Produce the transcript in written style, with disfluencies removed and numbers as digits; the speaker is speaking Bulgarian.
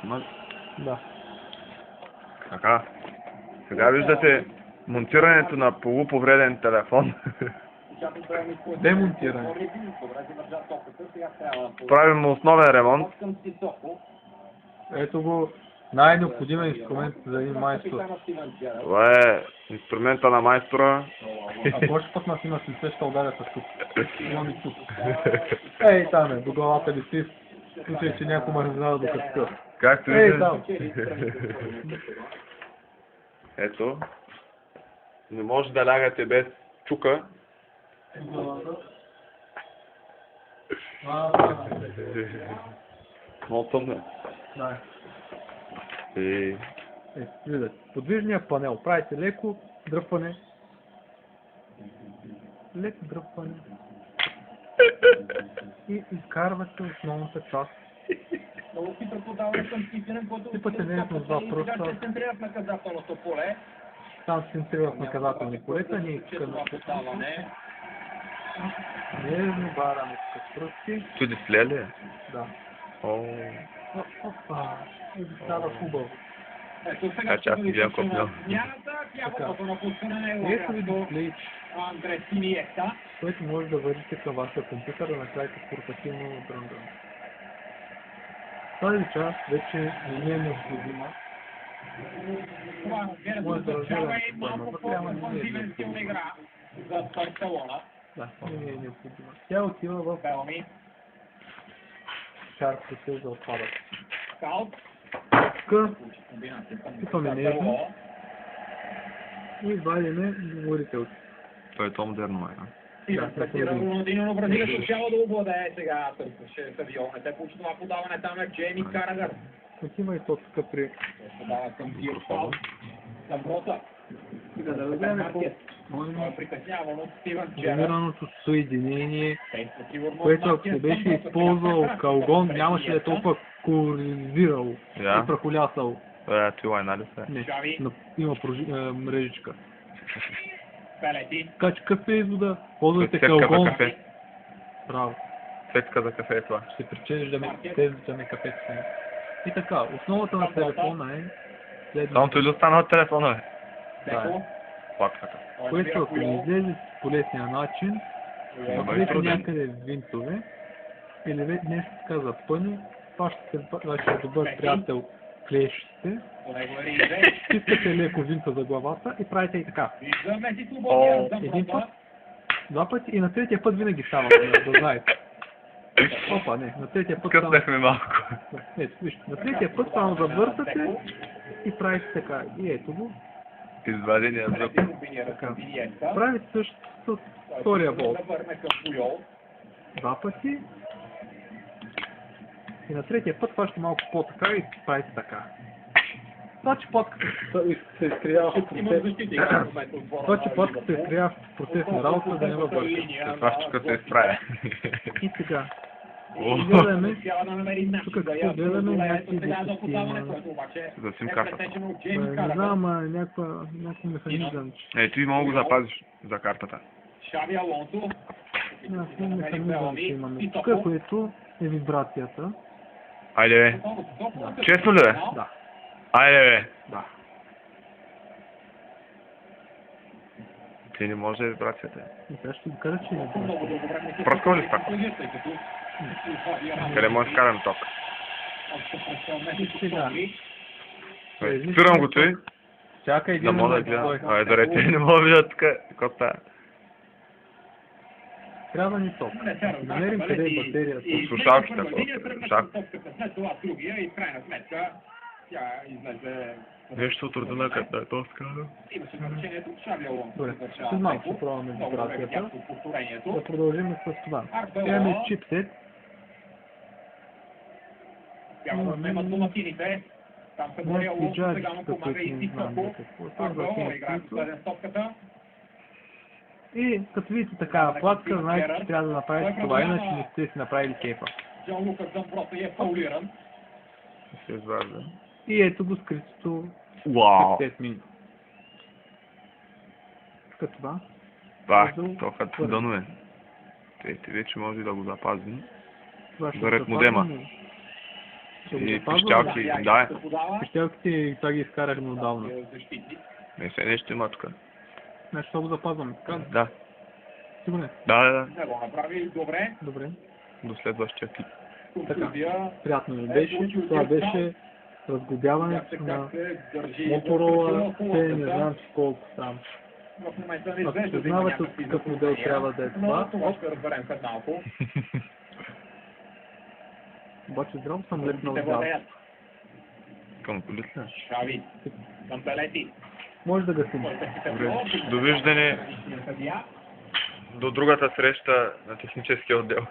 Нали? Да. Така. Сега виждате монтирането на полуповреден телефон. Демонтиране. Правим му основен ремонт. Ето го най-необходимият инструмент за един майстор. Това е инструмента на майстора. Ако ще пък нас има с лице, ще ударя с тук. Имам и тук. Ей, там е, до главата ли си, в случай, че някой ме разнава до къска. Както Ей, виждате. там. Ето. Не може да лягате без чука. Много тъмно. Да. И... Виждате, подвижния панел. Правите леко дръпване. Леко дръпване. И изкарвате основната част. Сипате нежно с два пръста. Там се центрира в наказателни полета. Ние искаме нежно бараме с пръсти. Той дисплея ли е? Да. О, Опа. И става хубаво. така че аз не бях копнал. Ето ви дисплей, който може да вършите към вашия компютър да направите портативно дрън-дрън. Тази част вече не е необходима. Може да разгледаме това, но няма не е необходима. Да, не е необходима. Тя отива в шарките за отпадък. Тук сипаме нежно и вадиме говорителки. Той е по-модерно, май. Sì, non possiamo dopo adesso, c'è l'avione, te puoi trovare podavane tam Jamie Carragher. Отива и то тук при... Подава към Тирпал, към Рота. Сега да разгледаме Притеснявано Стивън Джерард. комбинираното съединение, което ако се беше използвал калгон, нямаше да е толкова коризирало и прахолясало. Това е нали се? Не, има мрежичка. Пелети. Така че кафе извода, ползвайте Сетка за калгон. кафе. Браво. Сетка за кафе е това. Ще причиниш да ме кафето с него. И така, основата на телефона е следното. Само той ли остана от телефона, бе? Да, Плаката. което ако не излезе по лесния начин, ако видите някъде винтове, или нещо така запъне, вашия добър приятел клещите, стискате леко винта за главата и правите и така. Един път, два пъти и на третия път винаги става, да знаете. Опа, не, на третия път само... Къснахме малко. Не, вижте, на третия път само завъртате и правите така. И ето го. Извадения зъб. Така. Правите също с втория болт. Два пъти. И на третия път фащате малко по-така и правите така. Това, че платката се изкривява в процес на работа, да няма бърка. Това ще се изправя. И сега. Гледаме, тук какво гледаме, някакви За сим картата. не знам, някакъв механизъм. Ти мога да го запазиш за картата. Някакъв механизъм ще имаме. Тук, което е вибрацията. Айде, бе. Честно ли, бе? Да. Айде, бе. Да. Ти не може вибрацията. И сега ще ви кажа, че е вибрация. Пръскал ли стако? Къде може да вкарам ток? Сега. Спирам го той. Чакай един Да мога да момент. гледам. Айде, да рете, не мога да видя тук. Какво става? Трябва ни ток. Намерим къде е батерията. Слушалките, След това другия и в крайна сметка тя излезе... Нещо от рода на къде е то скара. Имаше значението от Шаби Алонсо. Добре, след малко ще пробваме вибрацията. Да продължим с това. Имаме чипсет. Имат домакините. Там се боря Алонсо, сега му помага и Тиктоко. Следен стопката. И като видите такава платка, знаете, че трябва да направите това, иначе не сте си направили кейфа. Джон Лукас Замброса е фаулиран. Ще изваждам. И ето го скритото 10 минути. Тук това. То като дъно е. Те вече може да го запазим. Това ще Заред модема. Ще го И запазвам. пищялки, да. Пищелките сега ги изкарахме отдавна. Не се нещо има тук. Значи ще го запазваме, така ли? Да. Сигурен? Да. Не го направи добре. Добре. До следващия клип. Контузия. Приятно ми беше. Това беше разглобяването на Моторола C, не знам си колко там. В момента не Ако изглежда да има познавате от някакви какъв модел трябва да е но това, това ще разберем след малко. обаче здраво съм лепнал Те отдял. владеят. Към полиция. Шави. Към Белети. Може да гасим. Добре. Довиждане до другата среща на техническия отдел.